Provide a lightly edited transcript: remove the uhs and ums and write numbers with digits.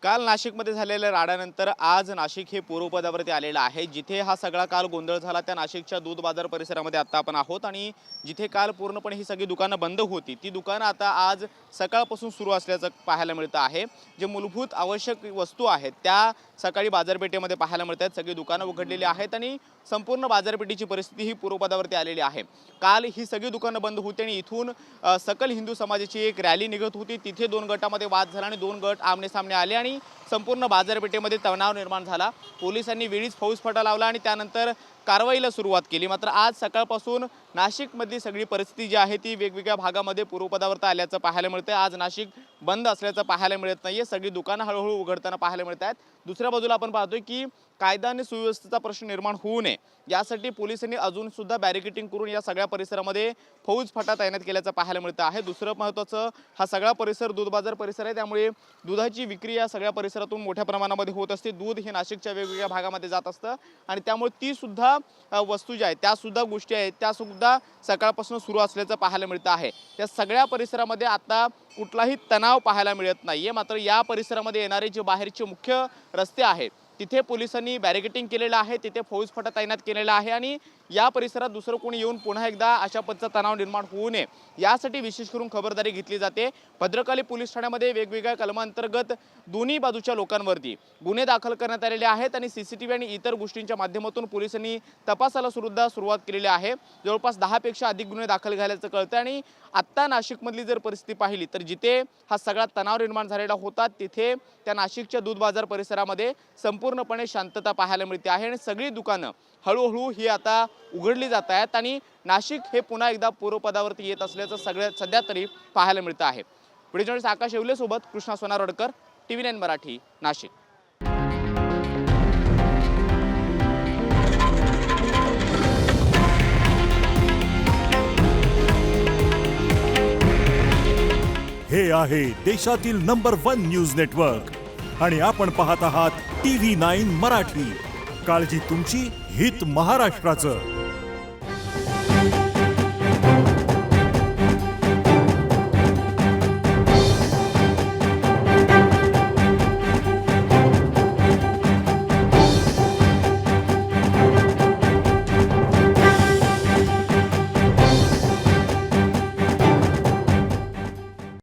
काल नाशिकमध्ये झालेल्या राडानंतर आज नाशिक हे पूर्वपदावरती आलेलं आहे। जिथे हा सगळा काल गोंधळ झाला त्या नाशिकच्या दूध बाजार परिसरामध्ये आता आपण आहोत आणि जिथे काल पूर्णपणे ही सगळी दुकानं बंद होती ती दुकानं आता आज सकाळपासून सुरू असल्याचं पाहायला मिळतं आहे। जे मूलभूत आवश्यक वस्तू आहेत त्या सकाळी बाजारपेठेमध्ये पाहायला मिळतात। सगळी दुकानं उघडलेली आहेत आणि संपूर्ण बाजारपेठेची परिस्थिती ही पूर्वपदावरती आलेली आहे। काल ही सगळी दुकानं बंद होती आणि इथून सकल हिंदू समाजाची एक रॅली निघत होती। तिथे दोन गटामध्ये वाद झाला आणि दोन गट आमने सामने आले आणि संपूर्ण बाजारपेठेमध्ये तणाव निर्माण झाला। पोलिसांनी वेळीच फौजफाटा लावला आणि त्यानंतर कारवाईला सुरुवात केली। मात्र आज सकाळपासून नाशिकमधली सगळी परिस्थिती जी आहे ती वेगवेगळ्या भागामध्ये पूर्वपदावर आल्याचं पाहायला मिळतं। आज नाशिक बंद असल्याचं पाहायला मिळत नाहीये। सगळी दुकानं हळूहळू उघडताना पाहायला मिळत आहेत। दुसऱ्या बाजूला आपण पाहतोय की कायदा आणि सुव्यवस्थेचा प्रश्न निर्माण होऊ नये यासाठी पोलिसांनी अजून सुद्धा बॅरिकेडिंग करून या सगळ्या परिसरामध्ये फौजफाटा तैनात केल्याचं पाहायला मिळतं आहे। दुसरं महत्त्वाचं हा सगळा परिसर दूध बाजार परिसर आहे, त्यामुळे दुधाची विक्री या सगळ्या परिसरातून मोठ्या प्रमाणामध्ये होत असते। दूध हे नाशिकच्या वेगवेगळ्या भागामध्ये जात असतं आणि त्यामुळे ती सुद्धा वस्तू ज्या आहेत त्या सुद्धा गोष्टी आहेत त्या सुद्धा सकाळपासून सुरू असल्याचं पाहायला मिळतं आहे। त्या सगळ्या परिसरामध्ये आता कुठलाही तणाव पाहायला मिळत नाहीये। मात्र या परिसरामध्ये येणारे जे बाहेरचे मुख्य रस्ते आहेत तिथे पोलिसांनी बॅरिकेडिंग केलेलं आहे, तिथे फौजफाटा तैनात केलेला आहे आणि या परिसरात दुसरं कोणी येऊन पुन्हा एकदा अशा पद्धतीचा तणाव निर्माण होऊ नये यासाठी विशेष करून खबरदारी घेतली जाते। भद्रकाली पोलीस ठाण्यामध्ये वेगवेगळ्या कलमांतर्गत दोन्ही बाजूच्या लोकांवरती गुन्हे दाखल करण्यात आलेले आहेत आणि सीसीटीव्ही आणि इतर गोष्टींच्या माध्यमातून पोलिसांनी तपासाला सुद्धा सुरुवात केलेली आहे। जवळपास 10 पेक्षा अधिक गुन्हे दाखल झाल्याचं कळतं आणि आत्ता नाशिकमधली जर परिस्थिती पाहिली तर जिथे हा सगळा तणाव निर्माण झालेला होता तिथे त्या नाशिकच्या दूध बाजार परिसरामध्ये संपूर्णपणे शांतता पाहायला मिळते आहे आणि सगळी दुकानं हळूहळू ही आता उघडली जात आहेत आणि नाशिक हे पुन्हा एकदा पूर्वपदावरती येत असल्याचं सध्या तरी पाहायला मिळतं आहे। व्हिडिओ जर्नलिस्ट आकाश येवले सोबत कृष्णा सोनारवडकर, TV9 मराठी, नाशिक। हे आहे देशातील नंबर 1 न्यूज नेटवर्क आणि आपण पाहत आहात TV9 मराठी। काळजी तुमची, हित महाराष्ट्राचं।